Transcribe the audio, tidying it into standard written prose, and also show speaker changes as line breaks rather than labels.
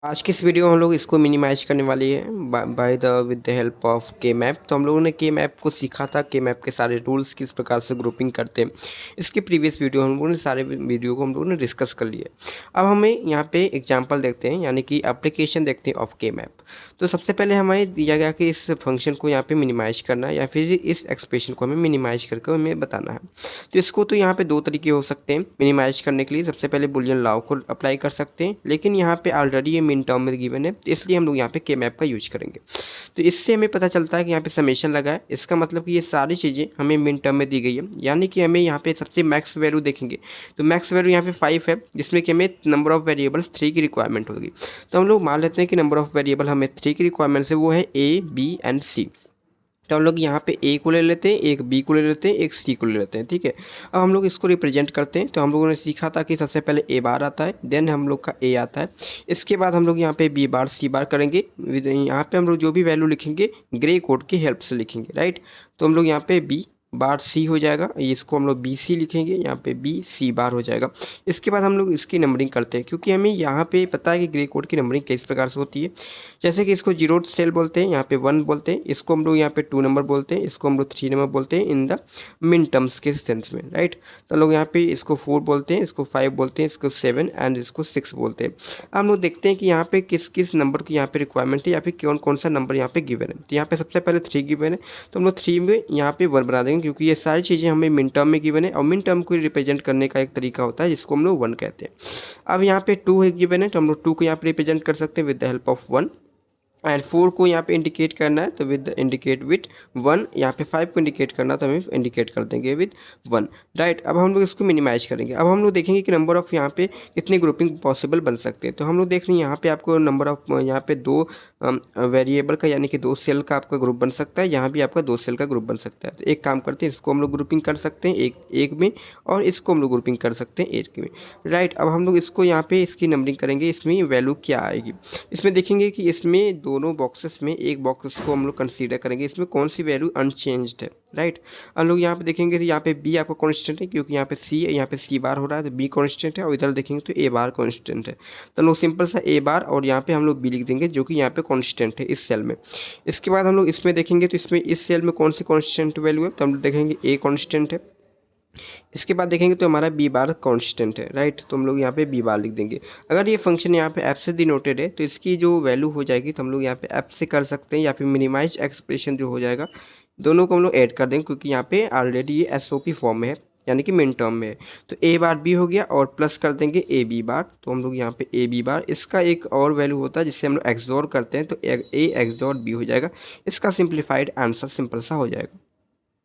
आज की इस वीडियो में हम लोग इसको मिनिमाइज करने वाली है विद द हेल्प ऑफ के मैप। तो हम लोगों ने के मैप को सीखा था, के मैप के सारे रूल्स किस प्रकार से ग्रुपिंग करते हैं। इसके प्रीवियस वीडियो हम लोगों ने सारे वीडियो को हम लोगों ने डिस्कस कर लिया। अब हमें यहाँ पे एग्जांपल देखते हैं, यानी कि एप्लीकेशन देखते हैं ऑफ के मैप। तो सबसे पहले हमें दिया गया कि इस फंक्शन को यहाँ पे मिनिमाइज करना है या फिर इस एक्सप्रेशन को हमें मिनिमाइज करके हमें बताना है। तो इसको तो यहाँ पे दो तरीके हो सकते हैं मिनिमाइज करने के लिए। सबसे पहले बुलियन लॉ को अप्लाई कर सकते हैं, लेकिन यहाँ पे ऑलरेडी ये मिन टर्म में गिवन है, तो इसलिए हम लोग यहाँ पे के मैप का यूज करेंगे। तो इससे हमें पता चलता है कि यहाँ पे समेशन लगा है, इसका मतलब कि ये सारी चीज़ें हमें मिन टर्म में दी गई है। यानी कि हमें यहाँ पे सबसे मैक्स वैल्यू देखेंगे, तो मैक्स वैल्यू यहाँ पे 5 है, जिसमें कि हमें नंबर ऑफ वेरिएबल्स 3 की रिक्वायरमेंट होगी। तो हम लोग मान लेते हैं कि नंबर ऑफ वेरिएबल हमें 3 की रिक्वायरमेंट है, वो है ए, बी एंड सी। तो हम लोग यहाँ पे ए को ले लेते हैं, एक बी को ले लेते हैं, एक सी को ले लेते हैं, ठीक है। अब हम लोग इसको रिप्रेजेंट करते हैं। तो हम लोगों ने सीखा था कि सबसे पहले ए बार आता है, देन हम लोग का ए आता है। इसके बाद हम लोग यहाँ पे बी बार सी बार करेंगे। यहाँ पे हम लोग जो भी वैल्यू लिखेंगे ग्रे कोड की हेल्प से लिखेंगे, राइट। तो हम लोग यहाँ पे बी बार सी हो जाएगा, इसको हम लोग बी सी लिखेंगे, यहाँ पे बी सी बार हो जाएगा। इसके बाद हम लोग इसकी नंबरिंग करते हैं, क्योंकि हमें यहाँ पे पता है कि ग्रे कोड की नंबरिंग किस प्रकार से होती है। जैसे कि इसको जीरो सेल बोलते हैं, यहाँ पे 1 बोलते हैं, इसको हम लोग यहाँ पे 2 नंबर बोलते हैं, इसको हम लोग 3 नंबर बोलते हैं इन द मिन टर्म्स के सेंस में, राइट। तो हम लोग यहाँ पे इसको 4 बोलते हैं, इसको 5 बोलते हैं, इसको 7 एंड इसको 6 बोलते हैं। हम लोग देखते हैं कि यहाँ पे किस किस नंबर की यहाँ पे रिक्वायरमेंट है, या फिर कौन कौन सा नंबर यहाँ पे गिवन है। तो यहाँ पे सबसे पहले 3 गिवन है, तो हम लोग 3 में यहाँ पे 1 बना देंगे, क्योंकि ये सारी चीज़ें हमें मिन टर्म में गिवन है, और मिन टर्म को रिप्रेजेंट करने का एक तरीका होता है जिसको हम लोग 1 कहते हैं। अब यहाँ पे 2 है गिवन है, तो हम लोग 2 को यहाँ पे रिप्रेजेंट कर सकते हैं with the help of 1। And 4 को यहाँ पे इंडिकेट करना है, तो विद इंडिकेट विद 1। यहाँ पे 5 को इंडिकेट करना, तो हम इंडिकेट कर देंगे विद 1, राइट। अब हम लोग इसको मिनिमाइज करेंगे। अब हम लोग देखेंगे कि नंबर ऑफ यहाँ पे कितनी ग्रुपिंग पॉसिबल बन सकते हैं। तो हम लोग देख रहे हैं यहाँ पे आपको नंबर ऑफ यहाँ पे 2 वेरिएबल का, यानी कि 2 सेल का आपका ग्रुप बन सकता है। यहाँ भी आपका 2 सेल का ग्रुप बन सकता है। तो एक काम करते हैं, इसको हम लोग ग्रुपिंग कर सकते हैं एक में, और इसको हम लोग ग्रुपिंग कर सकते हैं एक में, राइट। अब हम लोग इसको यहाँ पे इसकी नंबरिंग करेंगे, इसमें वैल्यू क्या आएगी। इसमें देखेंगे कि इसमें दोनों बॉक्सेस में एक बॉक्स को हम लोग कंसीडर करेंगे, इसमें कौन सी वैल्यू अनचेंज्ड है, राइट। हम लोग यहाँ पे देखेंगे तो यहाँ पे बी आपका कांस्टेंट है, क्योंकि यहाँ पे सी है, यहाँ पे सी बार हो रहा है, तो बी कांस्टेंट है। और इधर देखेंगे तो ए बार कांस्टेंट है। तो हम लोग सिंपल सा ए बार और यहाँ पे हम लोग बी लिख देंगे, जो कि यहाँ पे कांस्टेंट है इस सेल में। इसके बाद हम लोग इसमें देखेंगे तो इसमें इस सेल में कौन सी कांस्टेंट वैल्यू है, तो हम लोग देखेंगे ए कांस्टेंट है। इसके बाद देखेंगे तो हमारा बी बार कांस्टेंट है, राइट। तो हम लोग यहाँ पे बी बार लिख देंगे। अगर ये फंक्शन यहाँ पे एफ से डिनोटेड है, तो इसकी जो वैल्यू हो जाएगी, तो हम लोग यहाँ पे एफ से कर सकते हैं, या फिर मिनिमाइज एक्सप्रेशन जो हो जाएगा, दोनों को हम लोग ऐड कर देंगे, क्योंकि यहाँ पे ऑलरेडी ये एसओपी फॉर्म में है, यानी कि मिन टर्म में है। तो ए बार बी हो गया, और प्लस कर देंगे ए बी बार। तो हम लोग यहाँ पे ए बी बार, इसका एक और वैल्यू होता है जिससे हम लोग एक्सोर करते हैं, तो ए एक्सोर बी हो जाएगा। इसका सिंप्लीफाइड आंसर सिंपल सा हो जाएगा।